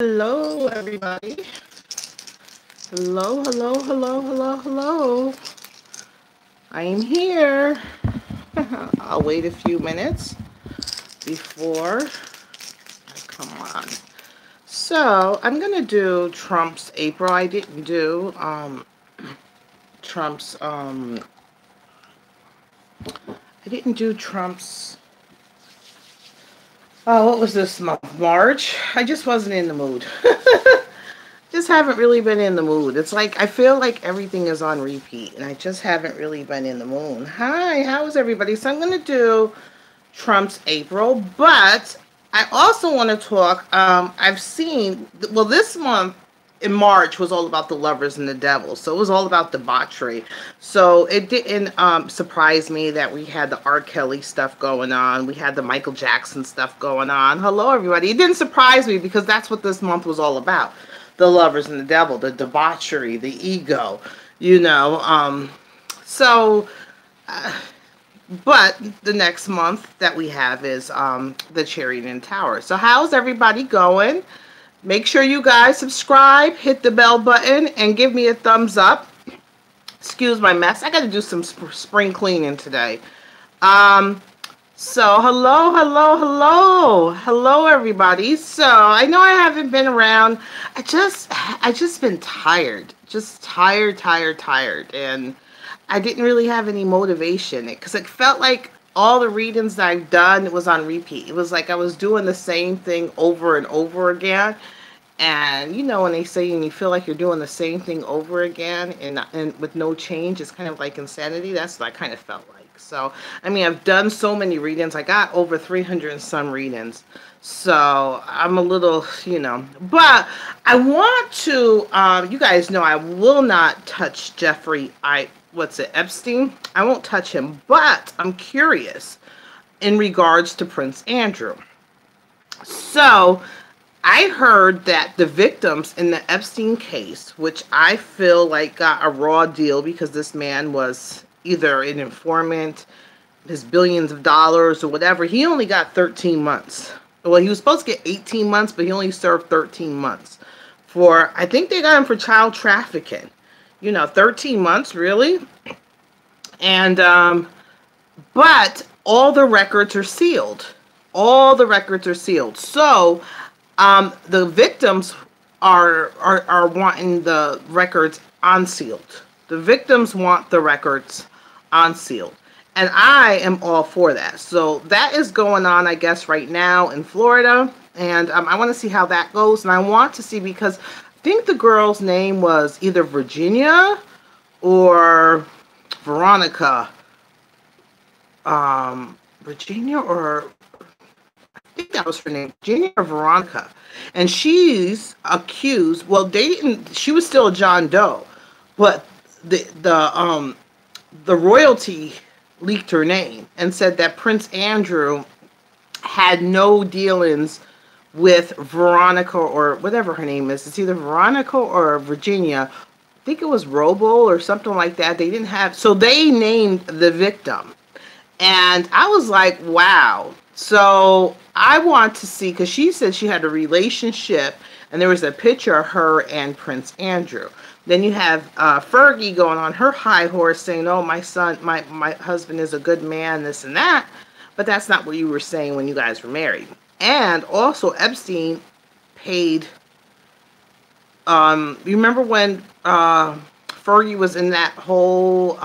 Hello, everybody. Hello, hello, hello, hello, hello. I am here. I'll wait a few minutes before I come on. So, I'm going to do Trump's April. I didn't do Trump's, I didn't do Trump's, oh, what was this month? March? I just wasn't in the mood. Just haven't really been in the mood. It's like I feel like everything is on repeat and I just haven't really been in the mood. Hi, how is everybody? So I'm going to do Trump's April, but I also want to talk, I've seen, well, this month in March was all about the lovers and the devil. So it was all about debauchery. So it didn't surprise me that we had the R. Kelly stuff going on. We had the Michael Jackson stuff going on. Hello, everybody. It didn't surprise me because that's what this month was all about. The lovers and the devil, the debauchery, the ego, you know. But the next month that we have is the Chariot and Tower. So how's everybody going? Make sure you guys subscribe, hit the bell button, and give me a thumbs up. Excuse my mess. I got to do some spring cleaning today. So hello, everybody. So I know I haven't been around. I just been tired, just tired, and I didn't really have any motivation because it felt like all the readings that I've done, it was on repeat. It was like I was doing the same thing over and over again. And you know, when they say and you feel like you're doing the same thing over again and with no change, it's kind of like insanity. That's what I kind of felt like. So, I mean, I've done so many readings. I got over 300 and some readings. So, I'm a little, you know. But I want to, you guys know I will not touch Epstein? I won't touch him. But I'm curious in regards to Prince Andrew. So, I heard that the victims in the Epstein case, which I feel like got a raw deal because this man was either an informant, his billions of dollars or whatever, he only got 13 months. Well, he was supposed to get 18 months, but he only served 13 months. I think they got him for child trafficking. You know, 13 months, really? And, but all the records are sealed. All the records are sealed. So, the victims are wanting the records unsealed. The victims want the records unsealed. And I am all for that. So that is going on, I guess, right now in Florida. And I want to see how that goes. And I want to see because I think the girl's name was either Virginia or Veronica. Virginia or I think that was her name, Virginia or Veronica. And she's accused, well, she was still a John Doe, but the royalty leaked her name and said that Prince Andrew had no dealings with Veronica or whatever her name is. It's either Veronica or Virginia. I think it was Robo or something like that. They didn't have, so they named the victim. And I was like, wow. So I want to see, because she said she had a relationship and there was a picture of her and Prince Andrew. Then you have Fergie going on her high horse saying, oh, my husband is a good man, this and that. But that's not what you were saying when you guys were married. And also Epstein paid, you remember when Fergie was in that whole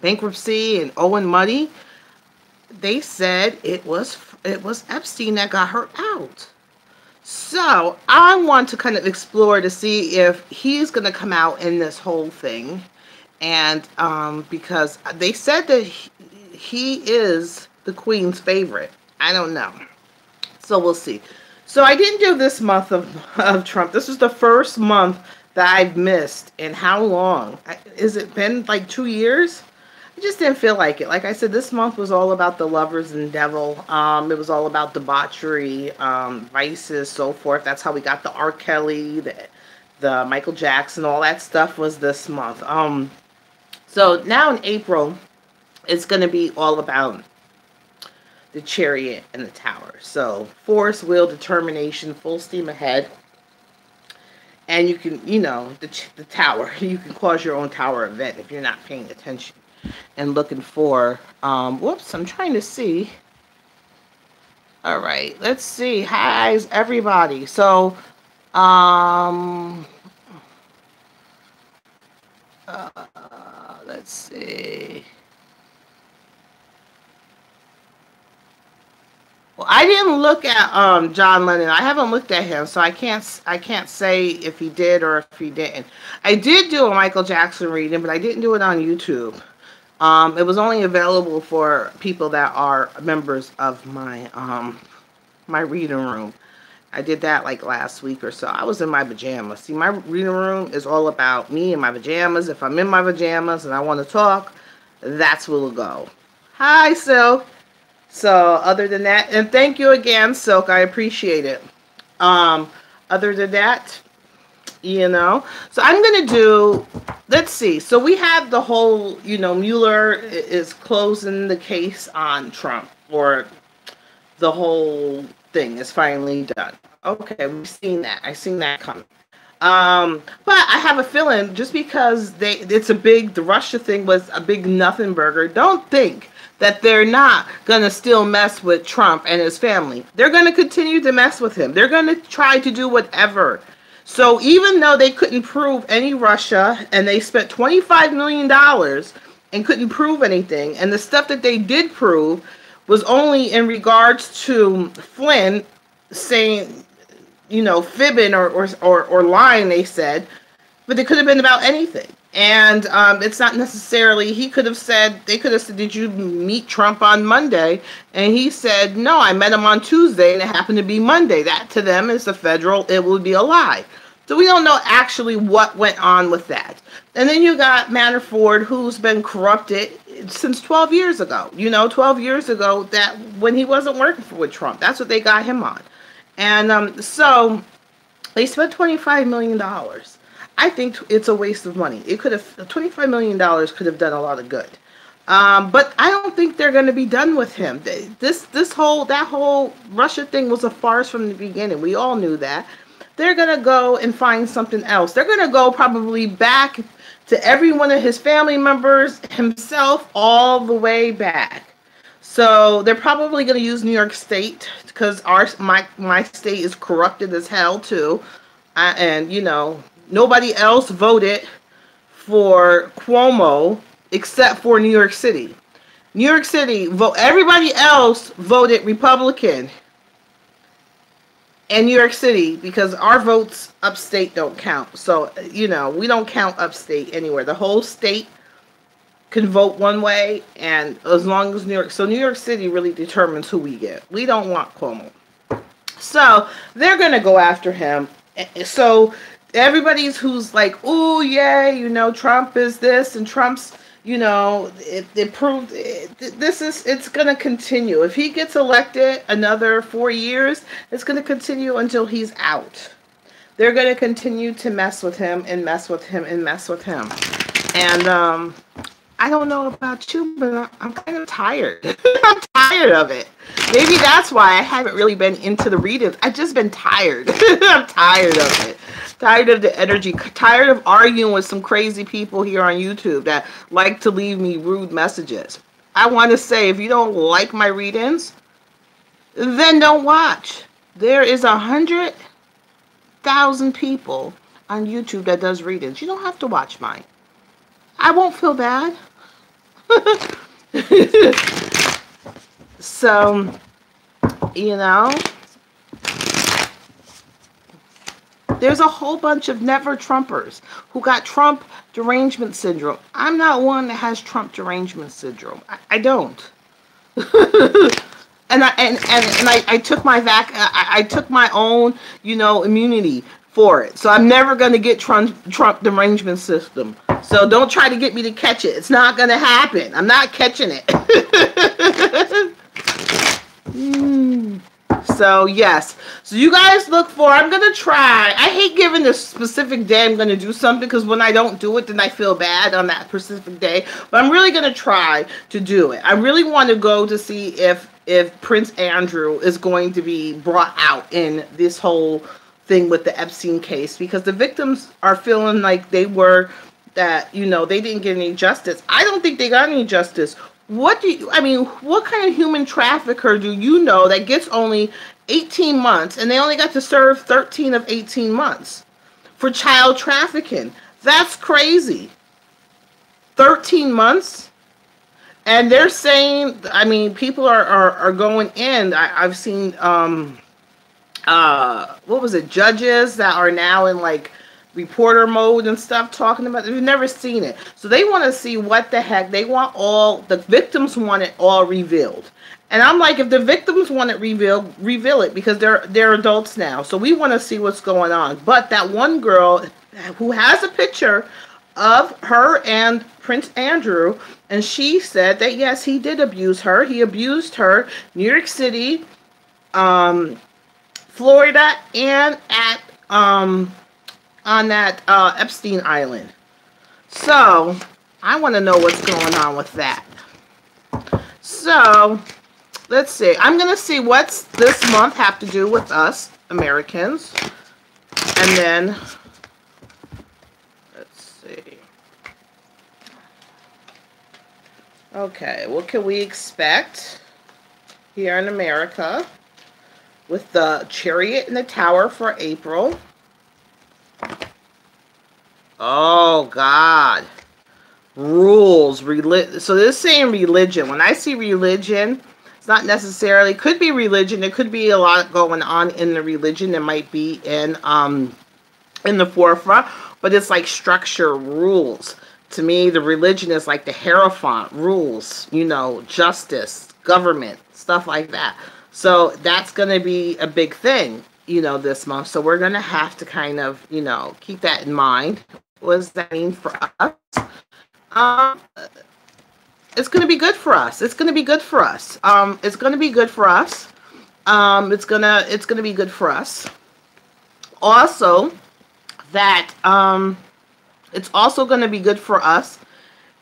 bankruptcy and owing money? They said it was Epstein that got her out. So I want to kind of explore to see if he's going to come out in this whole thing. And because they said that he is the Queen's favorite. I don't know. So we'll see. So I didn't do this month of Trump. This was the first month that I've missed. And how long? Has it been like 2 years? I just didn't feel like it. Like I said, this month was all about the lovers and devil. It was all about debauchery, vices, so forth. That's how we got the R. Kelly, the Michael Jackson, all that stuff was this month. So now in April, it's going to be all about the Chariot, and the Tower. So force, will, determination, full steam ahead. And you can, the tower, you can cause your own tower event if you're not paying attention and looking for, whoops, I'm trying to see. All right, let's see. Hi, everybody. So, let's see. Well, I didn't look at John Lennon. I haven't looked at him, so I can't say if he did or if he didn't. I did do a Michael Jackson reading, but I didn't do it on YouTube. It was only available for people that are members of my my reading room. I did that like last week or so. I was in my pajamas. See, my reading room is all about me and my pajamas. If I'm in my pajamas and I want to talk, that's where we'll go. Hi, Silk. So other than that, and thank you again, Silk, I appreciate it. Other than that, so I'm going to do, let's see. So we have the whole, Mueller is closing the case on Trump, or the whole thing is finally done. Okay, we've seen that. I've seen that coming. But I have a feeling just because the Russia thing was a big nothing burger, don't think that they're not going to still mess with Trump and his family. They're going to continue to mess with him. They're going to try to do whatever. So even though they couldn't prove any Russia, and they spent $25 million and couldn't prove anything, and the stuff that they did prove was only in regards to Flynn saying, fibbing or lying, they said, but it could have been about anything. And it's not necessarily, they could have said, did you meet Trump on Monday? And he said, no, I met him on Tuesday and it happened to be Monday. That to them is it would be a lie. So we don't know actually what went on with that. And then you got Manafort, who's been corrupted since 12 years ago. 12 years ago, that when he wasn't working with Trump, that's what they got him on. And so they spent $25 million. I think it's a waste of money. $25 million could have done a lot of good. But I don't think they're going to be done with him. That whole Russia thing was a farce from the beginning. We all knew that. They're going to go and find something else. They're going to go probably back to every one of his family members, himself, all the way back. So they're probably going to use New York State because my state is corrupted as hell too. And, nobody else voted for Cuomo except for New York City. New York City, everybody else voted Republican in New York City because our votes upstate don't count. So, we don't count upstate anywhere. The whole state can vote one way, and as long as New York City really determines who we get. We don't want Cuomo. So, they're going to go after him. So, everybody's who's like, oh yeah, Trump is this and Trump's, it proved it's going to continue. If he gets elected another 4 years, it's going to continue until he's out. They're going to continue to mess with him and mess with him and mess with him. And I don't know about you, but I'm kind of tired. I'm tired of it. Maybe that's why I haven't really been into the readings. I've just been tired. I'm tired of it. Tired of the energy, tired of arguing with some crazy people here on YouTube that like to leave me rude messages. I want to say, if you don't like my readings, then don't watch. There is 100,000 people on YouTube that does readings. You don't have to watch mine. I won't feel bad. So, there's a whole bunch of never Trumpers who got Trump derangement syndrome. I'm not one that has Trump derangement syndrome. I don't. And I took I took my own, immunity for it. So I'm never going to get Trump derangement system. So don't try to get me to catch it. It's not going to happen. I'm not catching it. So, yes. So, you guys look for, I'm going to try. I hate giving a specific day I'm going to do something because when I don't do it, then I feel bad on that specific day. But I'm really going to try to do it. I really want to go to see if if Prince Andrew is going to be brought out in this whole thing with the Epstein case, because the victims are feeling like they were, that, they didn't get any justice. I don't think they got any justice. What kind of human trafficker do you know that gets only 18 months and they only got to serve 13 of 18 months for child trafficking? That's crazy. 13 months? And they're saying, people are going in. I've seen, judges that are now in like reporter mode and stuff talking about it. They've never seen it. So they want to see what the heck. They want the victims want it all revealed. And I'm like, if the victims want it revealed, reveal it, because they're adults now. So we want to see what's going on. But that one girl who has a picture of her and Prince Andrew, and she said that yes, he did abuse her. He abused her New York City, Florida, and at on that Epstein Island. So I want to know what's going on with that. So let's see. I'm gonna see what's this month have to do with us Americans, and then let's see. Okay, what can we expect here in America with the Chariot in the Tower for April? Oh, God. Rules. So this is saying religion. When I see religion, it's not necessarily, could be religion. There could be a lot going on in the religion that might be in the forefront, but it's like structure, rules. To me, the religion is like the Hierophant, rules, justice, government, stuff like that. So that's going to be a big thing, this month. So we're going to have to kind of, keep that in mind. What does that mean for us? It's going to be good for us. It's going to be good for us. It's going to be good for us. It's going to be good for us. Also, that it's also going to be good for us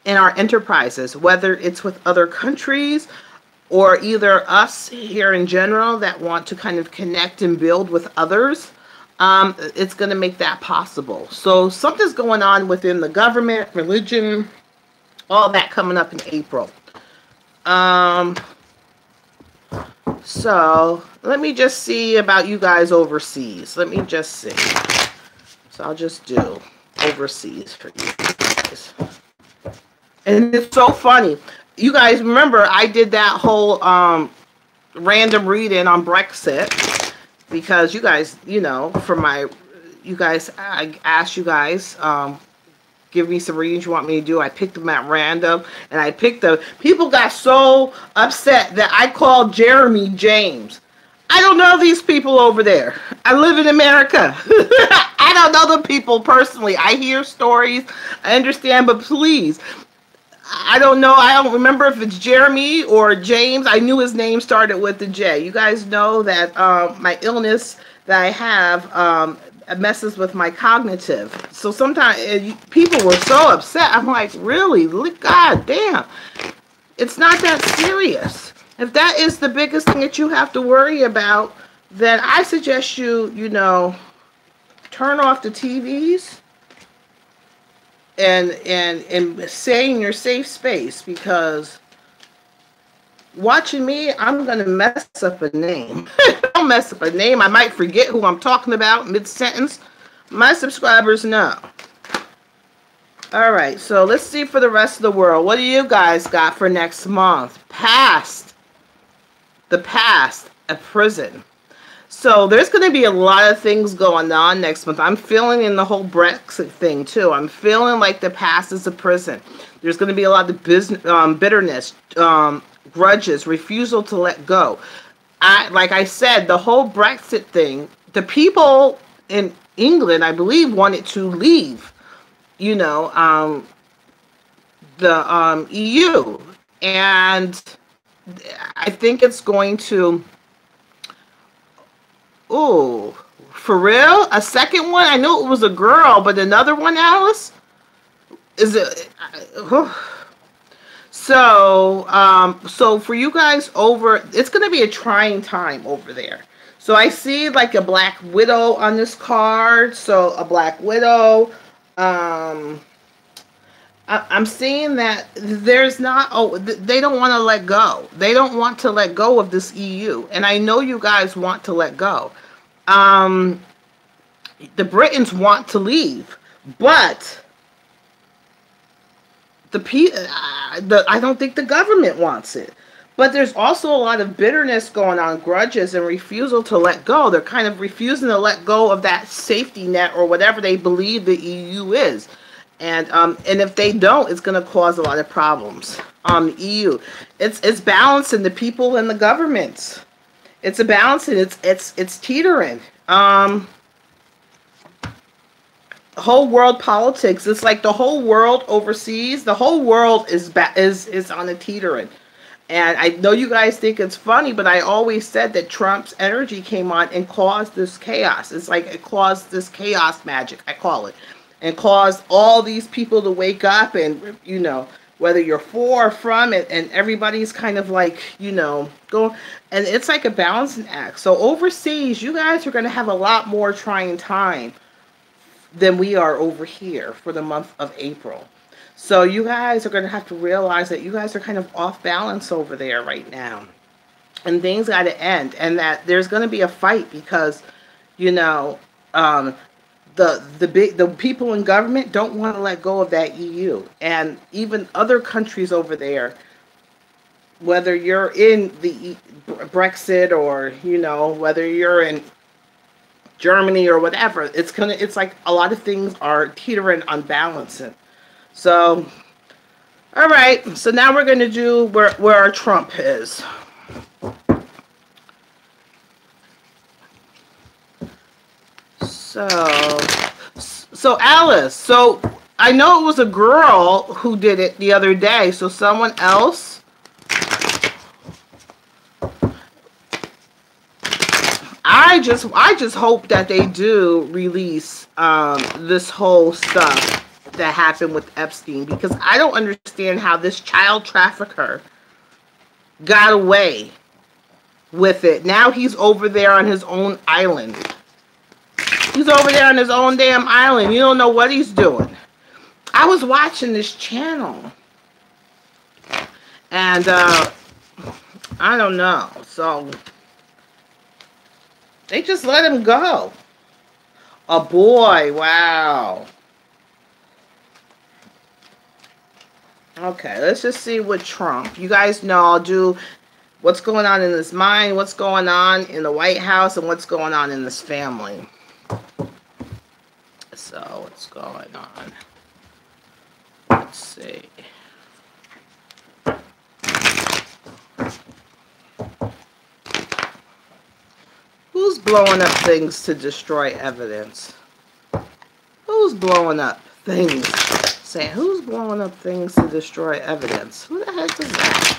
in our enterprises, whether it's with other countries or either us here in general that want to kind of connect and build with others. It's going to make that possible. So something's going on within the government, religion, all that coming up in April. So let me just see about you guys overseas. Let me just see. So I'll just do overseas for you guys. And it's so funny. You guys remember I did that whole random reading on Brexit, because you guys, I asked you guys, give me some readings you want me to do. I picked them at random, and I picked them. People got so upset that I called Jeremy James. I don't know these people over there. I live in America. I don't know the people personally. I hear stories. I understand, but please, I don't know. I don't remember if it's Jeremy or James. I knew his name started with the J. You guys know that my illness that I have messes with my cognitive. So sometimes people were so upset. I'm like, really? God damn. It's not that serious. If that is the biggest thing that you have to worry about, then I suggest you, turn off the TVs and stay in your safe space, because watching me, I'm going to mess up a name. I'll mess up a name. I might forget who I'm talking about mid-sentence. My subscribers know. All right, so let's see for the rest of the world. What do you guys got for next month? The past, a prison. So there's going to be a lot of things going on next month. I'm feeling in the whole Brexit thing too. I'm feeling like the past is a prison. There's going to be a lot of bitterness, grudges, refusal to let go. Like I said, the whole Brexit thing, the people in England, I believe, wanted to leave, the EU. And I think it's going to... Oh, for real? A second one? I knew it was a girl, but another one, Alice? Is it... So for you guys over, it's going to be a trying time over there. So I see like a Black Widow on this card. So a Black Widow. Um, I'm seeing that there's not, oh, they don't want to let go. They don't want to let go of this EU. And I know you guys want to let go. Um, the Britons want to leave, but I don't think the government wants it. But there's also a lot of bitterness going on, grudges, and refusal to let go. They're kind of refusing to let go of that safety net or whatever they believe the EU is. And if they don't, it's going to cause a lot of problems. The EU, it's balancing the people and the governments. It's a balancing. It's teetering. Whole world politics. It's like the whole world overseas. The whole world is on a teetering. And I know you guys think it's funny, but I always said that Trump's energy came on and caused this chaos. It's like it caused this chaos magic, I call it, and caused all these people to wake up, and whether you're for or from it, and everybody's kind of like going, and it's like a balancing act. So overseas, you guys are going to have a lot more trying time than we are over here for the month of April. So you guys are going to have to realize that you guys are kind of off balance over there right now. And things got to end. And that there's going to be a fight because, the people in government don't want to let go of that EU. And even other countries over there, whether you're in the Brexit or, whether you're in Germany or whatever, it's like a lot of things are teetering on balancing. So, all right. So now we're going to do where our Trump is. So Alice. So I know it was a girl who did it the other day. So someone else. I just hope that they do release this whole stuff that happened with Epstein, because I don't understand how this child trafficker got away with it. Now he's over there on his own island. He's over there on his own damn island. You don't know what he's doing. I was watching this channel, and I don't know. So they just let him go. A boy, wow. Okay, let's just see what Trump. You guys know I'll do what's going on in his mind, what's going on in the White House, and what's going on in this family. So, what's going on? Let's see. Who's blowing up things to destroy evidence? Who's blowing up things? Saying, who's blowing up things to destroy evidence? Who the heck is that?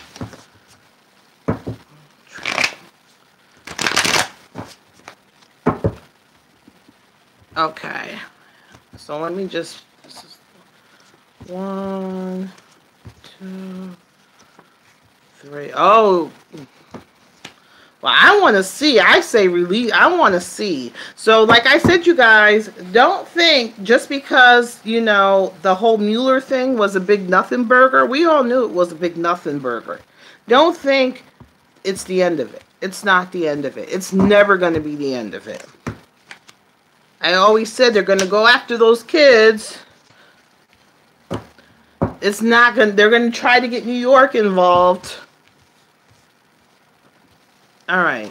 Okay. So let me just... This is 1, 2, 3. Oh... Well, I want to see. I say release. I want to see. So, like I said, you guys, don't think just because, the whole Mueller thing was a big nothing burger. We all knew it was a big nothing burger. Don't think it's the end of it. It's not the end of it. It's never going to be the end of it. I always said they're going to go after those kids. It's not going to, they're going to try to get New York involved. All right.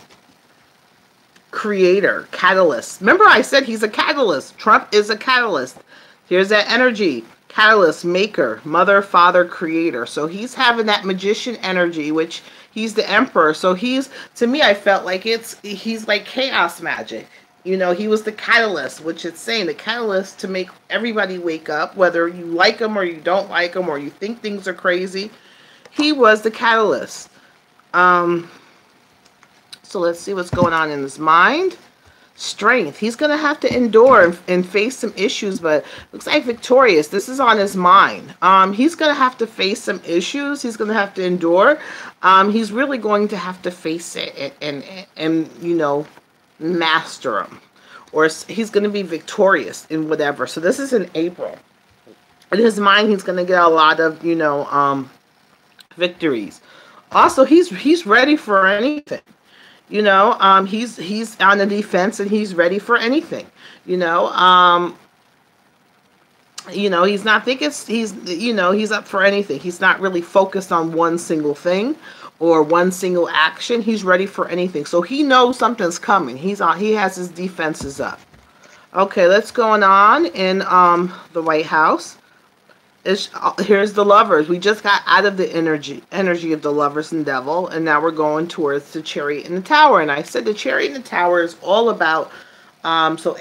Creator, catalyst. Remember I said he's a catalyst. Trump is a catalyst. Here's that energy. Catalyst, maker, mother, father, creator. So he's having that magician energy, which he's the emperor. So to me, I felt like he's like chaos magic. He was the catalyst, which it's saying the catalyst to make everybody wake up, whether you like him or you don't like him or you think things are crazy. He was the catalyst. So let's see what's going on in his mind. strength. He's going to have to endure and face some issues, but looks like victorious. This is on his mind. He's going to have to face some issues. He's going to have to endure. He's really going to have to face it and you know, master them. Or he's going to be victorious in whatever. So this is in April. In his mind, he's going to get a lot of, you know, victories. Also, he's ready for anything. You know, he's on the defense and he's ready for anything. You know, he's not thinking he's up for anything. He's not really focused on one single thing or one single action. He's ready for anything. So he knows something's coming. He has his defenses up. Okay, let's go on in the White House. Here's the Lovers. We just got out of the energy of the Lovers and Devil, and now we're going towards the Chariot and the Tower. And I said the Chariot and the Tower is all about, so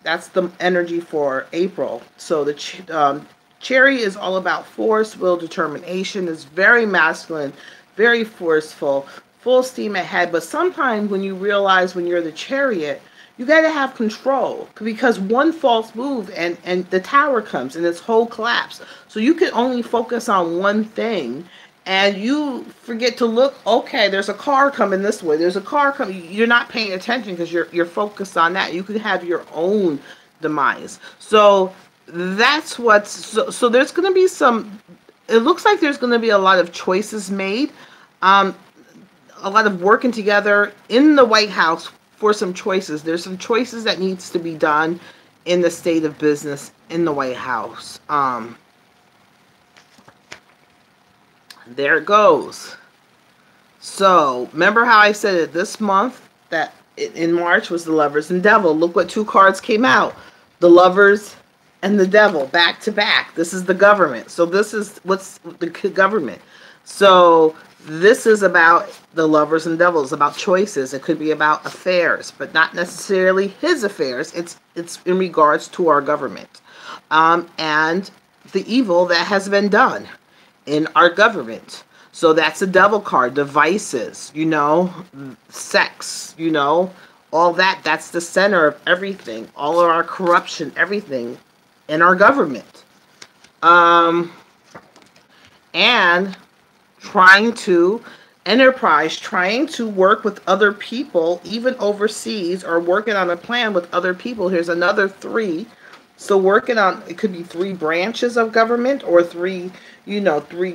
that's the energy for April. So the Chariot is all about force, will, determination. It's very masculine, very forceful, full steam ahead. But sometimes when you realize when you're the Chariot, you got to have control, because one false move and the tower comes and its whole collapse. So you can only focus on one thing and you forget to look, okay, there's a car coming this way. There's a car coming. You're not paying attention because you're focused on that. You could have your own demise. So that's so there's going to be it looks like there's going to be a lot of choices made. A lot of working together in the White House for some choices. There's some choices that needs to be done in the state of business in the White House. There it goes. So remember how I said it this month that in March was the Lovers and Devil. Look what two cards came out. The Lovers and the Devil back to back. This is the government. So this is what's the government. So this is about the Lovers and Devils, about choices. It could be about affairs, but not necessarily his affairs. It's in regards to our government and the evil that has been done in our government. So that's the Devil card. Devices, you know, sex, you know, all that. That's the center of everything. All of our corruption, everything in our government. And trying to work with other people, even overseas, or working on a plan with other people. Here's another 3. So working on, it could be 3 branches of government or 3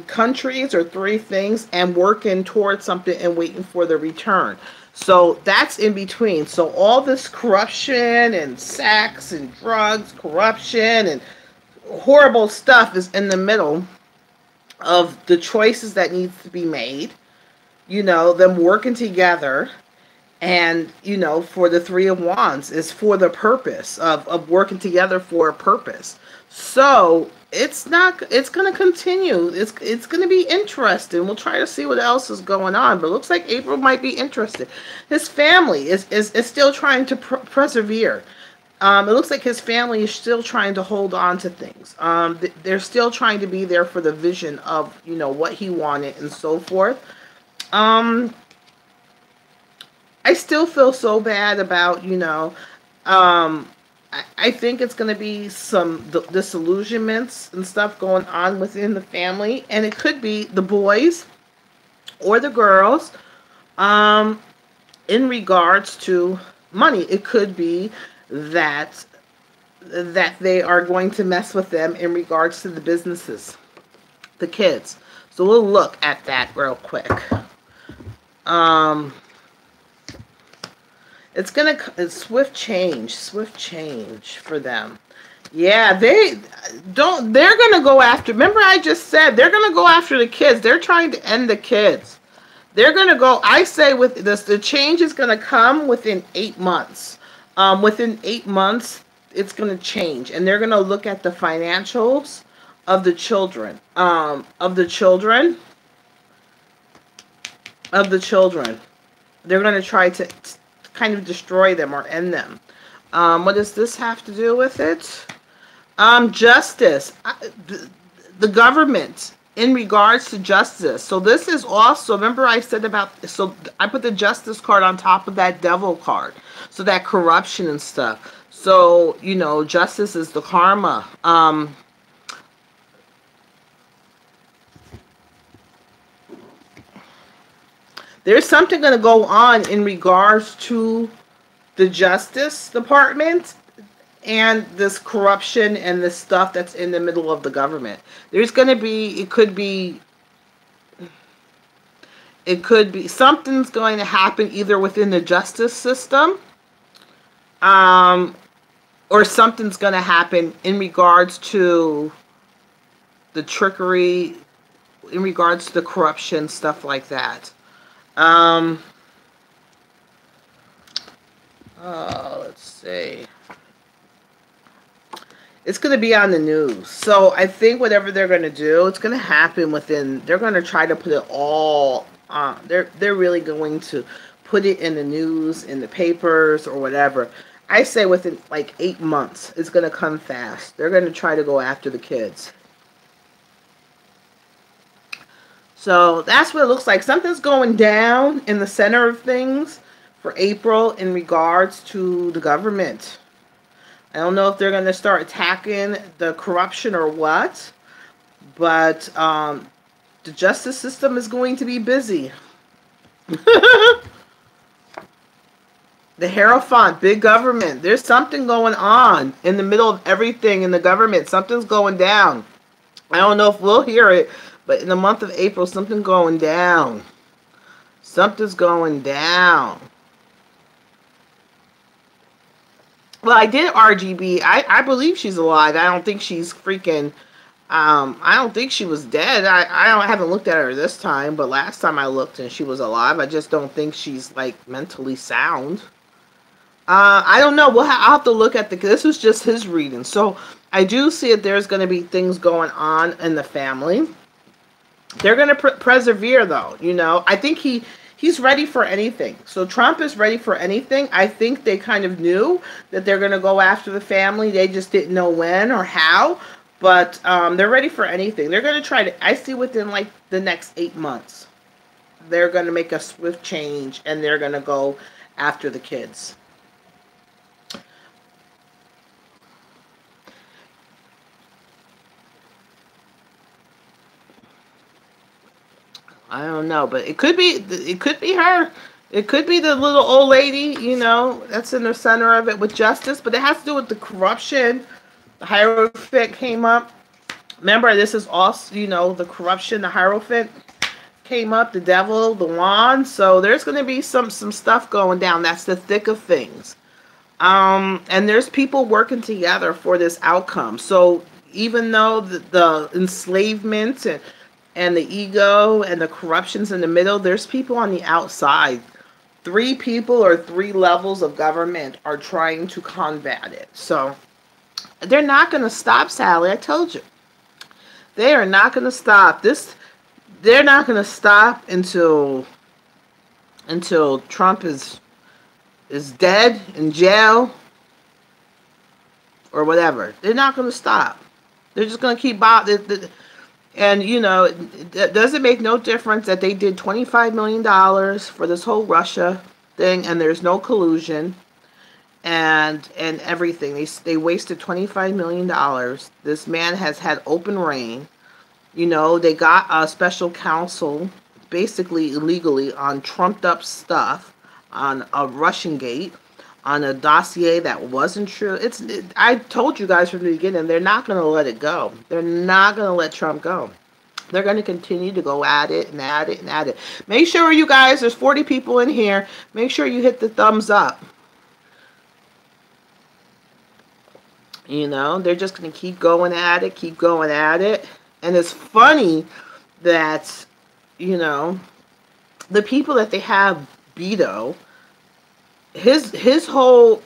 countries or 3 things, and working towards something and waiting for the return. So that's in between. So all this corruption and sex and drugs, corruption and horrible stuff is in the middle of the choices that needs to be made, you know, them working together. And, you know, for the 3 of Wands is for the purpose of working together for a purpose. So it's going to continue. It's going to be interesting. We'll try to see what else is going on, but it looks like April might be interested. His family is still trying to persevere. It looks like his family is still trying to hold on to things. They're still trying to be there for the vision of, you know, what he wanted and so forth. I still feel so bad about, you know, I think it's going to be some disillusionments and stuff going on within the family. And it could be the boys or the girls in regards to money. It could be that they are going to mess with them in regards to the businesses, the kids. So we'll look at that real quick. It's swift change for them. Yeah, they're gonna go after, remember I just said, they're gonna go after the kids. They're trying to end the kids. They're gonna go, I say with this, the change is gonna come within 8 months. Within 8 months, it's gonna change. And they're gonna look at the financials of the children. They're gonna try to kind of destroy them or end them. What does this have to do with it? Justice. The government in regards to justice. So this is also, remember I said about, so I put the justice card on top of that devil card. So that corruption and stuff. So, you know, justice is the karma. There's something going to go on in regards to the Justice Department and this corruption and this stuff that's in the middle of the government. There's going to be, it could be something's going to happen either within the justice system, or something's going to happen in regards to the trickery, in regards to the corruption, stuff like that. Let's see. It's going to be on the news. So I think whatever they're going to do, it's going to happen within, they're going to try to put it all on. They're really going to put it in the news, in the papers, or whatever. I say within like 8 months, it's going to come fast. They're going to try to go after the kids. So that's what it looks like. Something's going down in the center of things for April in regards to the government. I don't know if they're going to start attacking the corruption or what, but the justice system is going to be busy. The Hierophant, big government. There's something going on in the middle of everything in the government. Something's going down. I don't know if we'll hear it, but in the month of April, something's going down. Something's going down. Well, I did RGB. I believe she's alive. I don't think she's freaking... I don't think she was dead. I haven't looked at her this time, but last time I looked and she was alive. I just don't think she's, like, mentally sound. I don't know. I'll have to look at this was just his reading. So, I do see that there's going to be things going on in the family. They're going to persevere, though, you know. I think he's ready for anything. So Trump is ready for anything. I think they kind of knew that they're going to go after the family. They just didn't know when or how. But they're ready for anything. They're going to try to, I see within like the next 8 months, they're going to make a swift change and they're going to go after the kids. I don't know, but it could be her. It could be the little old lady, you know, that's in the center of it with justice, but it has to do with the corruption. The Hierophant came up. Remember, this is also, you know, the corruption, the Hierophant came up, the devil, the wand. So there's going to be some stuff going down. That's the thick of things. And there's people working together for this outcome. So even though the enslavement and the ego and the corruption's in the middle, there's people on the outside. 3 people or 3 levels of government are trying to combat it. So they're not going to stop, Sally. I told you. They are not going to stop. They're not going to stop until Trump is dead, in jail, or whatever. They're not going to stop. They're just going to keep and, you know, it doesn't make no difference that they did $25 million for this whole Russia thing, and there's no collusion and everything. They wasted $25 million. This man has had open reign. You know, they got a special counsel, basically illegally, on trumped up stuff, on a Russian gate, on a dossier that wasn't true. I told you guys from the beginning, they're not going to let it go. They're not going to let Trump go. They're going to continue to go at it and at it and at it. Make sure, you guys, there's 40 people in here. Make sure you hit the thumbs up. You know, they're just going to keep going at it, keep going at it. And it's funny that, you know, the people that they have Beto, his whole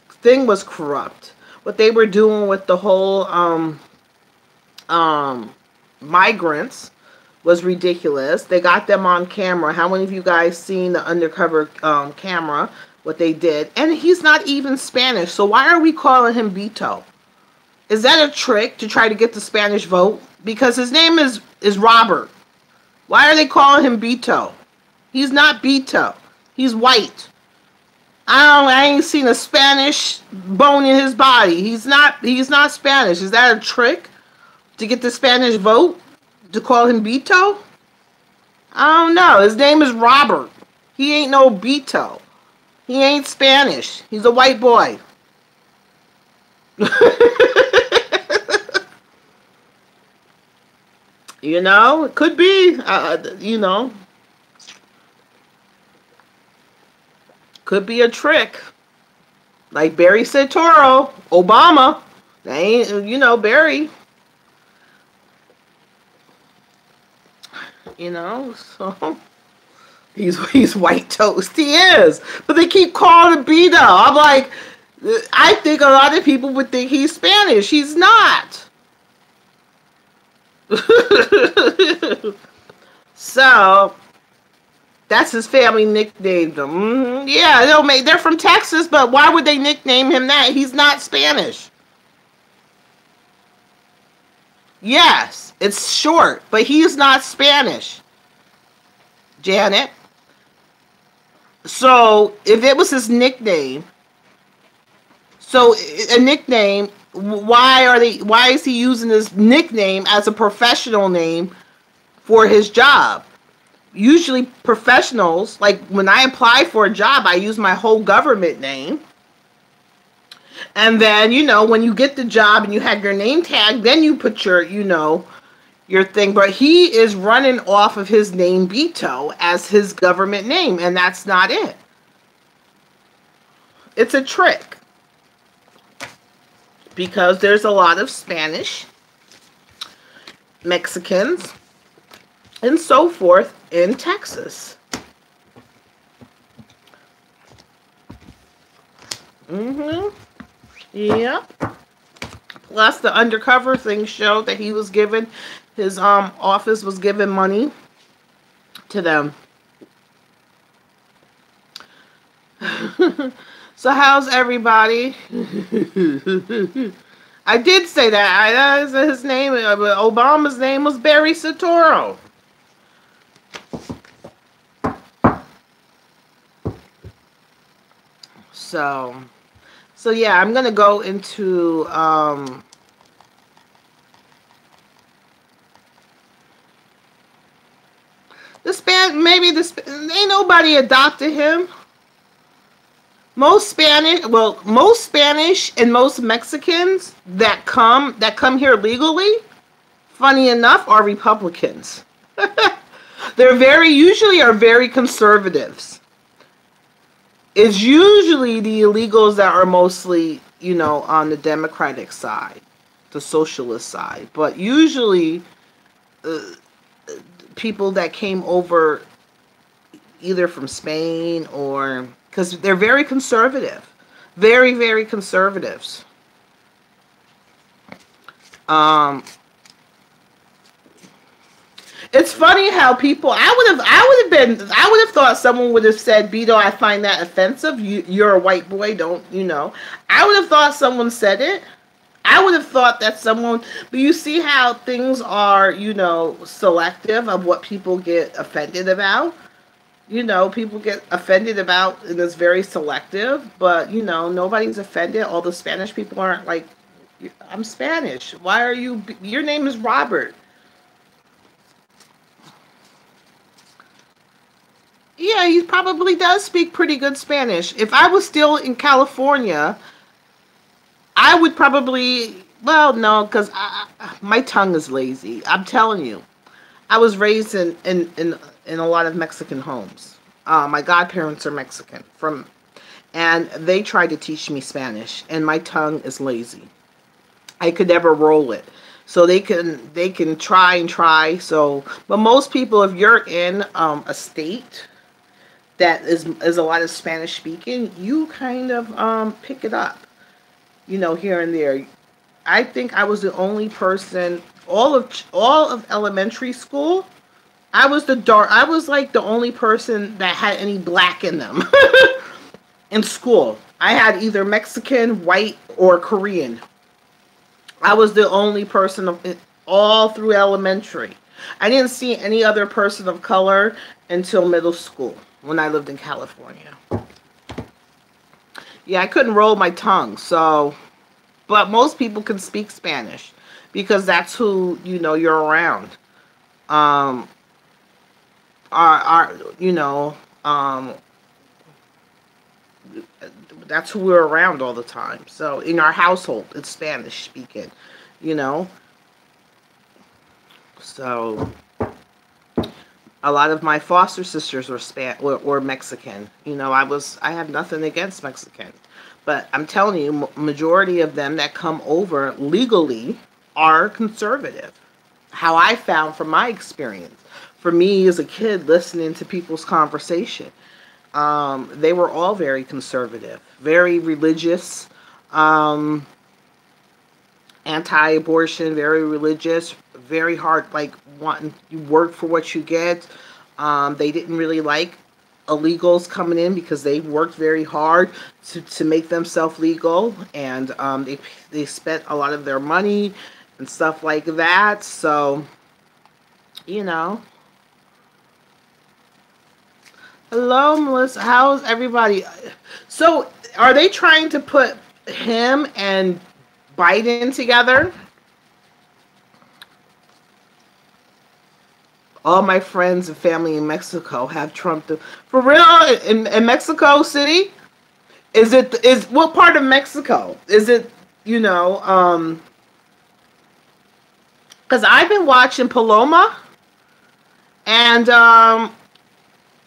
thing was corrupt. What they were doing with the whole migrants was ridiculous. They got them on camera. How many of you guys seen the undercover camera, what they did? And he's not even Spanish, so why are we calling him Beto? Is that a trick to try to get the Spanish vote? because his name is Robert. Why are they calling him Beto? He's not Beto. He's white. I ain't seen a Spanish bone in his body. He's not Spanish. Is that a trick to get the Spanish vote to call him Beto? I don't know. His name is Robert. He ain't no Beto. He ain't Spanish. He's a white boy. You know, it could be, you know, could be a trick. Like Barry Soetoro, Obama. They ain't, you know, Barry. You know, so he's white toast. He is. But they keep calling him Beto. I'm like, I think a lot of people would think he's Spanish. He's not. So that's his family nicknamed him. Yeah, they're from Texas, but why would they nickname him that? He's not Spanish. Yes, it's short, but he's not Spanish, Janet. So if it was his nickname, so a nickname, why is he using his nickname as a professional name for his job? Usually professionals, like when I apply for a job, I use my whole government name. And then, you know, when you get the job and you have your name tag, then you put your, you know, your thing. But he is running off of his name Beto as his government name, and that's not it. It's a trick. Because there's a lot of Spanish, Mexicans, and so forth in Texas. Yeah. Plus the undercover thing showed that he was given, his office was giving money to them. So how's everybody? I did say that. His name, Obama's name was Barry Soetoro. So yeah, I'm gonna go into ain't nobody adopted him. Most Spanish and most Mexicans that come here legally, funny enough, are Republicans. They're usually very conservatives. It's usually the illegals that are mostly, you know, on the Democratic side, the socialist side. But usually people that came over either from Spain or... because they're very conservative. Very, very conservatives. It's funny how people... I would have thought someone would have said, Beto, I find that offensive. You're a white boy, don't you know? I would have thought someone said it. I would have thought that someone... But you see how things are, you know, selective of what people get offended about? You know, people get offended about, and it's very selective, but, you know, nobody's offended. All the Spanish people aren't like, I'm Spanish. Why are you... Your name is Robert. Yeah, he probably does speak pretty good Spanish. If I was still in California, I would probably... Well, no, because my tongue is lazy. I'm telling you. I was raised in a lot of Mexican homes. My godparents are Mexican, and they tried to teach me Spanish, and my tongue is lazy. I could never roll it. So they can try and try. So, but most people, if you're in a state that is a lot of Spanish speaking, you kind of pick it up, you know, here and there. I think I was the only person all of elementary school. I was like the only person that had any black in them in school. I had either Mexican, white, or Korean. I was the only person all through elementary. I didn't see any other person of color until middle school when I lived in California. Yeah, I couldn't roll my tongue, so but most people can speak Spanish because that's who you're around. Um, are um, that's who we're around all the time. So in our household, it's Spanish speaking. You know, so a lot of my foster sisters were Mexican. I have nothing against Mexicans, but I'm telling you, majority of them that come over legally are conservative. How I found from my experience, for me as a kid listening to people's conversation, they were all very conservative, very religious, um, anti-abortion, very religious, very hard, like wanting you work for what you get. They didn't really like illegals coming in because they worked very hard to make themselves legal, and they spent a lot of their money and stuff like that. So, you know, hello, Melissa. How's everybody? So, are they trying to put him and Biden together? All my friends and family in Mexico have Trump. For real, in Mexico City, is what part of Mexico is it? You know, because I've been watching Paloma, and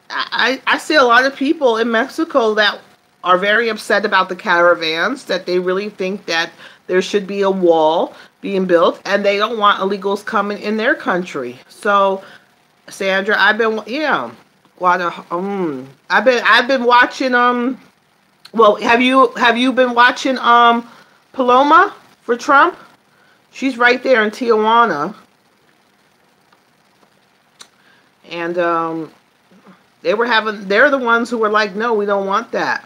I see a lot of people in Mexico that are very upset about the caravans. That they really think that there should be a wall being built, and they don't want illegals coming in their country. So Sandra, I've been watching well, have you been watching Paloma for Trump? She's right there in Tijuana, and they're the ones who were like, no, we don't want that.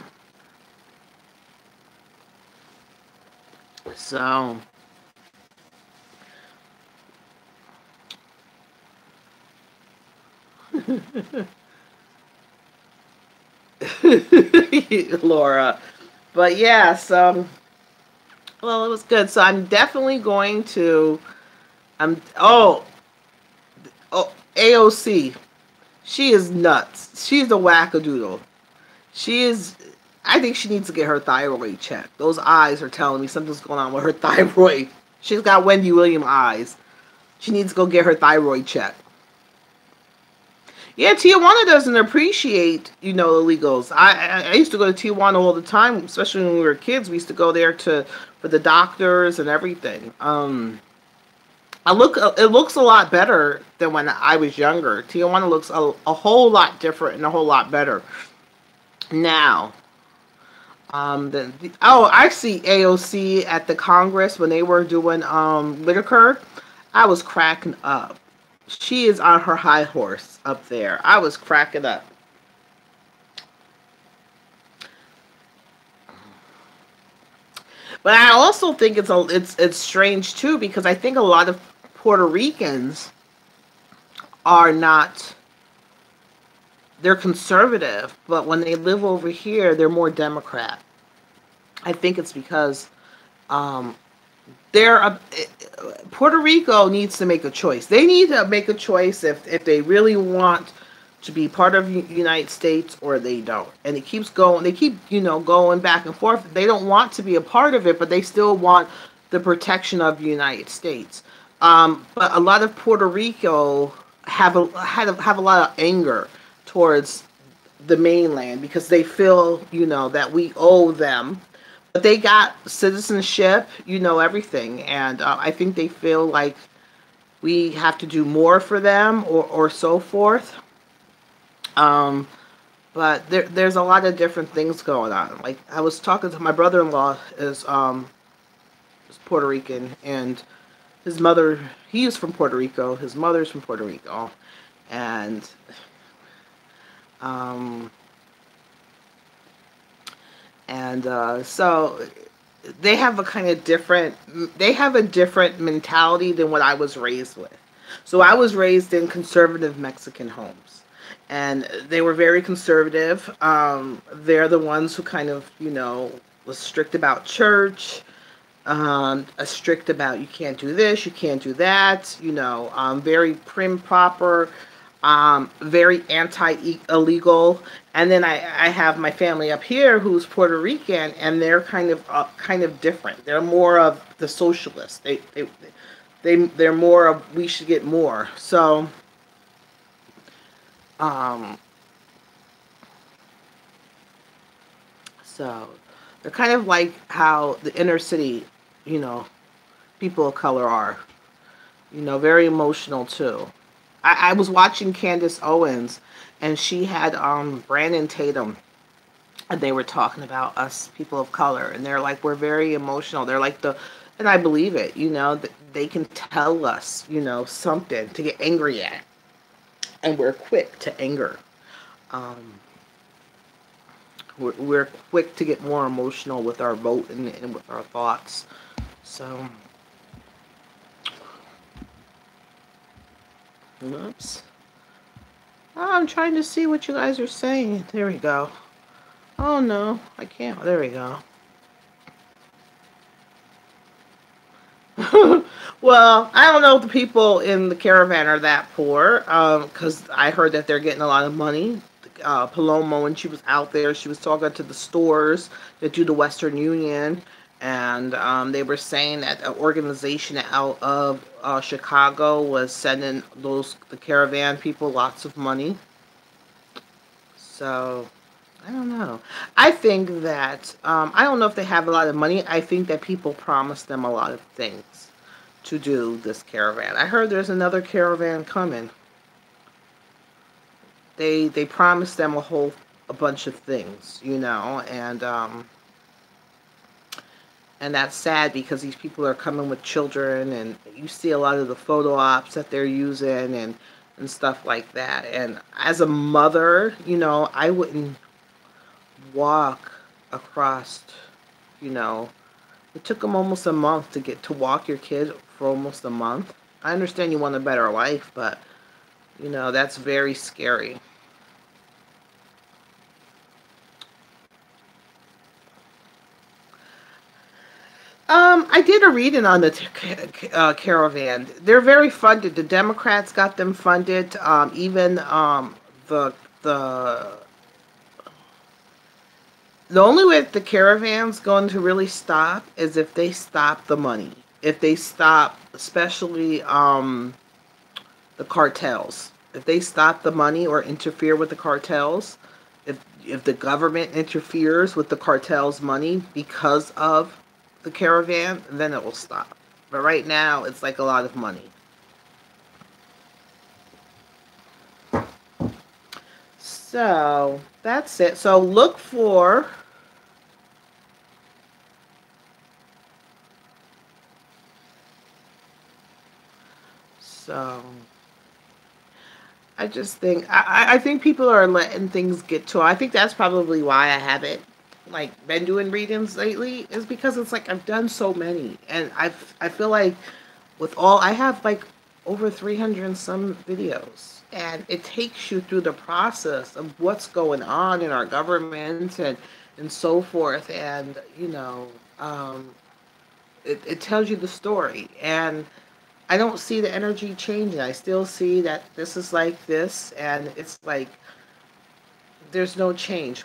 So Laura, but yeah, so well, it was good. So I'm definitely going to. I'm oh AOC. She is nuts. She's a wackadoodle. She is. I think she needs to get her thyroid checked. Those eyes are telling me something's going on with her thyroid. She's got Wendy Williams eyes. She needs to go get her thyroid checked. Yeah, Tijuana doesn't appreciate, illegals. I used to go to Tijuana all the time, especially when we were kids. We used to go there for the doctors and everything. It looks a lot better than when I was younger. Tijuana looks a whole lot different and a whole lot better now. I see AOC at the Congress when they were doing Whitaker. I was cracking up. She is on her high horse up there. I was cracking up. But I also think it's strange too because I think a lot of Puerto Ricans are not, they're conservative, but when they live over here, they're more Democrat. I think it's because um, they're Puerto Rico needs to make a choice. They need to make a choice if they really want to be part of the United States or they don't. And it keeps going. They keep going back and forth. They don't want to be a part of it, but they still want the protection of the United States. But a lot of Puerto Rico have a lot of anger towards the mainland because they feel that we owe them, but they got citizenship, everything, and I think they feel like we have to do more for them or so forth. Um, but there's a lot of different things going on. Like I was talking to my brother-in-law is Puerto Rican, and his mother, he is from Puerto Rico. His mother's from Puerto Rico, and um, so they have a kind of different, they have a different mentality than what I was raised with. So I was raised in conservative Mexican homes, and they were very conservative. They're the ones who kind of, was strict about church, strict about you can't do this, you can't do that, very prim proper, very anti-illegal. And then I have my family up here who's Puerto Rican, and they're kind of different. They're more of the socialists. They're more of we should get more. Um, so they're kind of like how the inner city, you know, people of color are. Very emotional too. I was watching Candace Owens, and she had Brandon Tatum, and they were talking about us people of color, and they're like, we're very emotional. They're like and I believe it. They can tell us, something to get angry at, and we're quick to anger. Um, we're quick to get more emotional with our vote and with our thoughts. So, oops. Oh, I'm trying to see what you guys are saying. There we go. Oh no, I can't. There we go. Well, I don't know if the people in the caravan are that poor, because I heard that they're getting a lot of money. Paloma, when she was out there, she was talking to the stores that do the Western Union, and they were saying that an organization out of Chicago was sending the caravan people lots of money. So I don't know. I think that I don't know if they have a lot of money. I think that people promise them a lot of things to do this caravan. I heard there's another caravan coming. They promised them a bunch of things, and that's sad because these people are coming with children, and you see a lot of the photo ops that they're using and stuff like that. And as a mother, I wouldn't walk across, you know, it took them almost a month to get to walk your kid for almost a month. I understand you want a better life, but that's very scary. I did a reading on the caravan. They're very funded. The Democrats got them funded. Even the the the only way that the caravan's going to really stop is if they stop the money. If they stop, especially the cartels. If they stop the money or interfere with the cartels, if the government interferes with the cartel's money because of the caravan, then it will stop. But right now, it's like a lot of money. So that's it. So look for. So I just think I think people are letting things get to. I think that's probably why I haven't been doing readings lately, is because it's like I've done so many, and I feel like with all I have over 300 and some videos, and it takes you through the process of what's going on in our government and so forth, and it tells you the story. And I don't see the energy changing. I still see that this is like this, and it's like there's no change.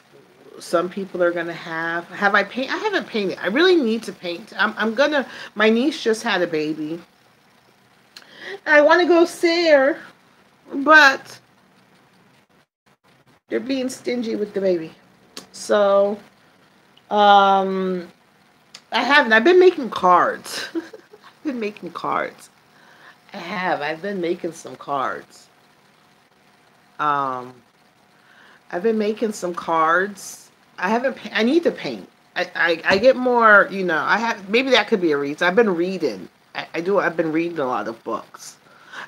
Some people are gonna have I paint. I haven't painted. I really need to paint. I'm gonna. My niece just had a baby. I want to go see her, but they're being stingy with the baby. So, um, I haven't. I've been making cards. I've been making cards. I have. I've been making some cards. Um, I've been making some cards. I haven't. I need to paint. I get more. I have. Maybe that could be a reason. I've been reading. I do. I've been reading a lot of books.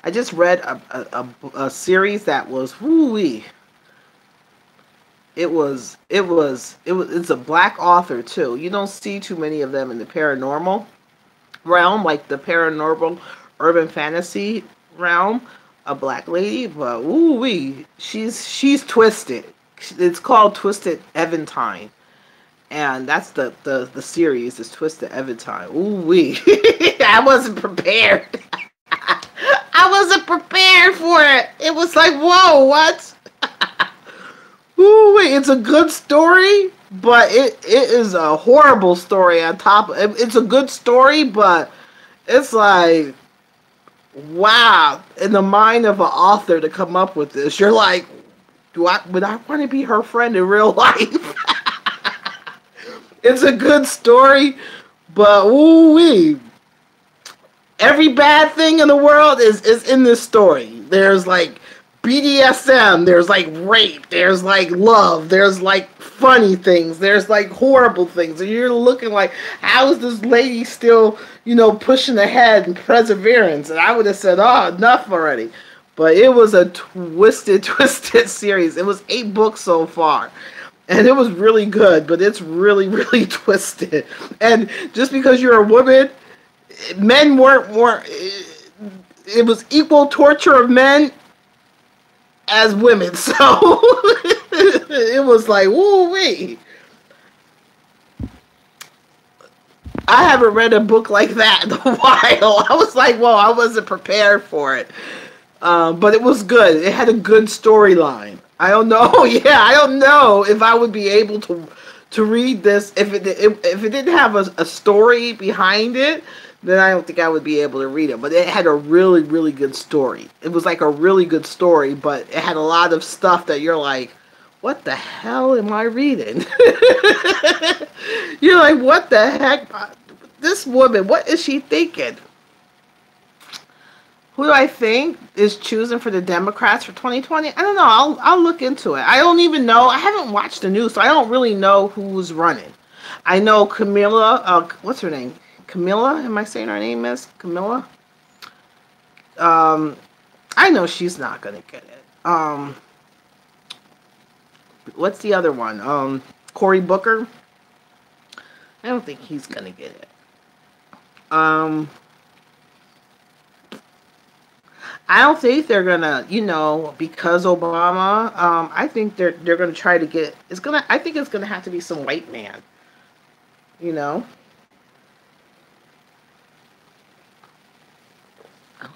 I just read a series that was whoo. It's a black author too. You don't see too many of them in the paranormal realm, like the paranormal urban fantasy realm. A black lady, but ooh wee, she's twisted. It's called Twisted Eventide, and that's the series is Twisted Eventide. Ooh wee, I wasn't prepared. I wasn't prepared for it. It was like, whoa, what? Ooh wee, it's a good story, but it is a horrible story on top. It's a good story, but it's like, wow, in the mind of an author to come up with this, you're like, would I want to be her friend in real life? It's a good story, but ooh wee, every bad thing in the world is in this story. There's like BDSM, there's like rape, there's like love, there's like funny things, there's like horrible things. And you're looking like, how is this lady still, pushing ahead and perseverance? And I would have said, oh, enough already. But it was a twisted series. It was 8 books so far. And it was really good, but it's really, really twisted. And just because you're a woman, men weren't it was equal torture of men as women. So it was like, woo wee. I haven't read a book like that in a while. I was like, whoa, I wasn't prepared for it. But it was good. It had a good storyline. I don't know. Yeah, I don't know if I would be able to read this if it didn't have a story behind it. Then I don't think I would be able to read it. But it had a really, really good story. It was like a really good story, but it had a lot of stuff that you're like, what the hell am I reading? You're like, what the heck? This woman, what is she thinking? Who do I think is choosing for the Democrats for 2020? I don't know. I'll look into it. I don't even know. I haven't watched the news, so I don't really know who's running. I know Camilla. What's her name? Camilla? Am I saying her name is Camilla? I know she's not gonna get it. What's the other one? Cory Booker. I don't think he's gonna get it. I don't think they're gonna, because Obama. I think they're gonna try to get. I think it's gonna have to be some white man.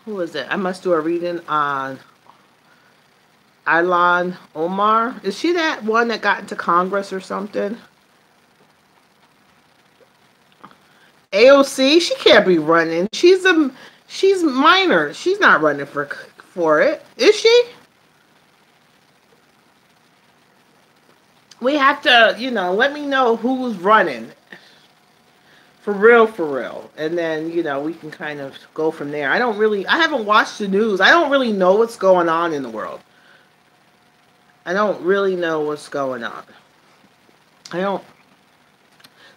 Who is it? I must do a reading on Ilhan Omar. Is she that one that got into Congress or something? AOC, she can't be running. She's minor. She's not running for it. Is she? We have to, let me know who's running. For real. And then, we can kind of go from there. I haven't watched the news. I don't really know what's going on in the world. I don't really know what's going on. I don't.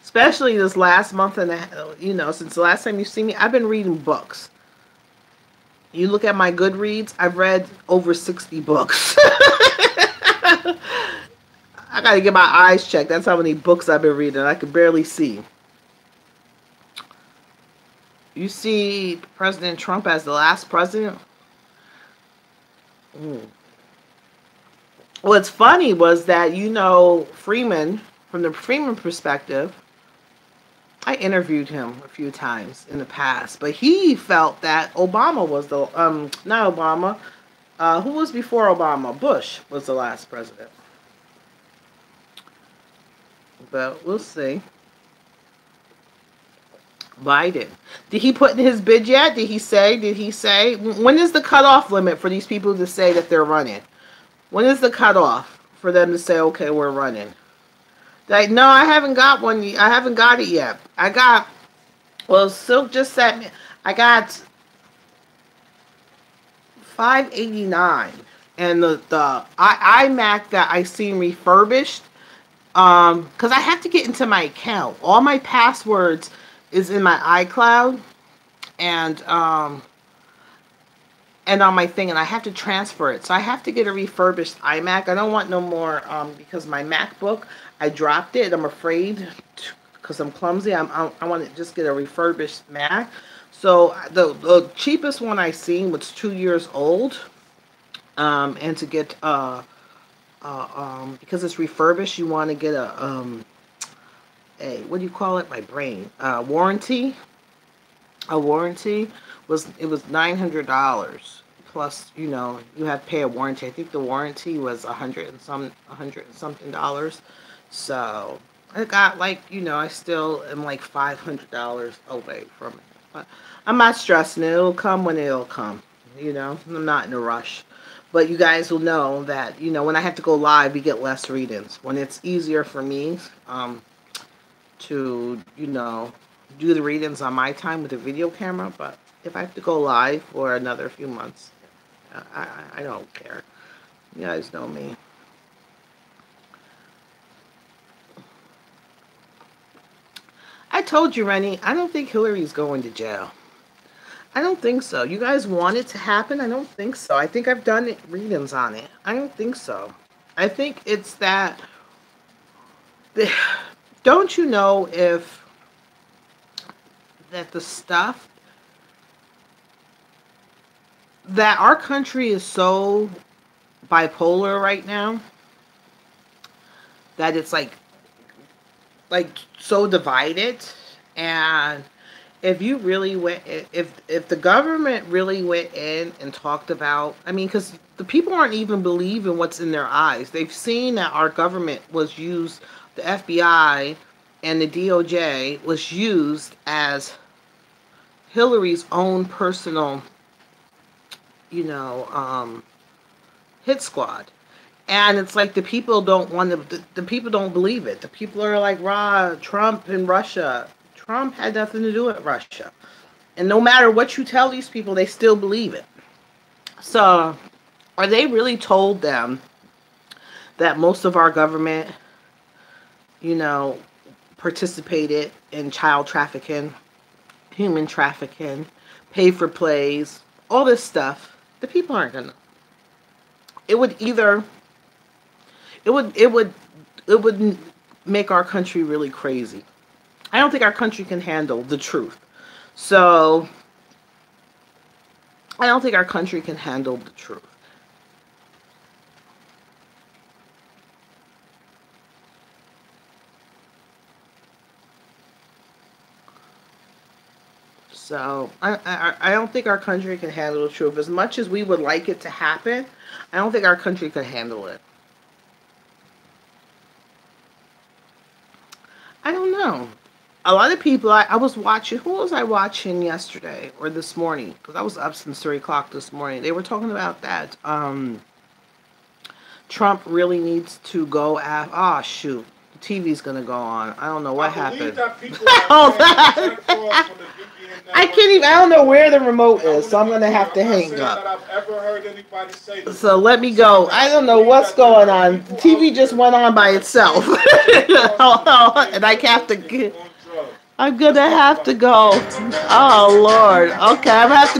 Especially this last month and since the last time you see me, I've been reading books. You look at my Goodreads, I've read over 60 books. I gotta get my eyes checked. That's how many books I've been reading. I can barely see. You see President Trump as the last president? What's funny was that, Freeman, from the Freeman perspective, I interviewed him a few times in the past, but he felt that Obama was not Obama, who was before Obama? Bush was the last president. But we'll see. Biden. Did he put in his bid yet? Did he say? When is the cutoff limit for these people to say that they're running? When is the cutoff for them to say, okay, we're running? No, I haven't got one. I haven't got it yet. Silk just sent me. I got 589, and the iMac that I seen refurbished. Because I have to get into my account. All my passwords is in my iCloud, and and on my thing, and I have to transfer it. So I have to get a refurbished iMac. I don't want no more because my MacBook, I dropped it. I'm afraid because I'm clumsy. I want to just get a refurbished Mac. So the cheapest one I seen was 2 years old, and to get because it's refurbished, you want to get a what do you call it? My brain warranty. A warranty was $900 plus, you know, you have to pay a warranty. I think the warranty was $100 and something dollars. So I got, like, you know, I still am like $500 away from it. But I'm not stressing it. It'll come when it'll come. You know, I'm not in a rush. But you guys will know that, you know, when I have to go live, we get less readings. When it's easier for me to, you know, do the readings on my time with a video camera, but if I have to go live for another few months, I don't care. You guys know me. I told you, Rennie, I don't think Hillary's going to jail. I don't think so. You guys want it to happen? I don't think so. I think I've done readings on it. I don't think so. I think it's that... Don't you know if... that the stuff... that our country is so bipolar right now that it's like so divided, and if you really went, if the government really went in and talked about, I mean, because the people aren't even believing what's in their eyes. They've seen that our government was used, the FBI and the DOJ was used as Hillary's own personal, you know, hit squad. And it's like the people don't want to, the people don't believe it. The people are like, rah, Trump and Russia. Trump had nothing to do with Russia. And no matter what you tell these people, they still believe it. So, are they really told them that most of our government, you know, participated in child trafficking, human trafficking, pay for plays, all this stuff? The people aren't gonna. It would either, it would make our country really crazy. I don't think our country can handle the truth. So, I don't think our country can handle the truth. So, I don't think our country can handle the truth. As much as we would like it to happen, I don't think our country can handle it. I don't know. A lot of people, I was watching, who was I watching yesterday or this morning? Because I was up since 3 o'clock this morning. They were talking about that. Trump really needs to go after, oh shoot, the TV's going to go on. I don't know what happened. I can't even, I don't know where the remote is, so I'm going to have to hang up. So let me go. I don't know what's going on. The TV just went on by itself. And I have to get, I'm going to have to go. Oh, Lord. Okay, I'm going to have to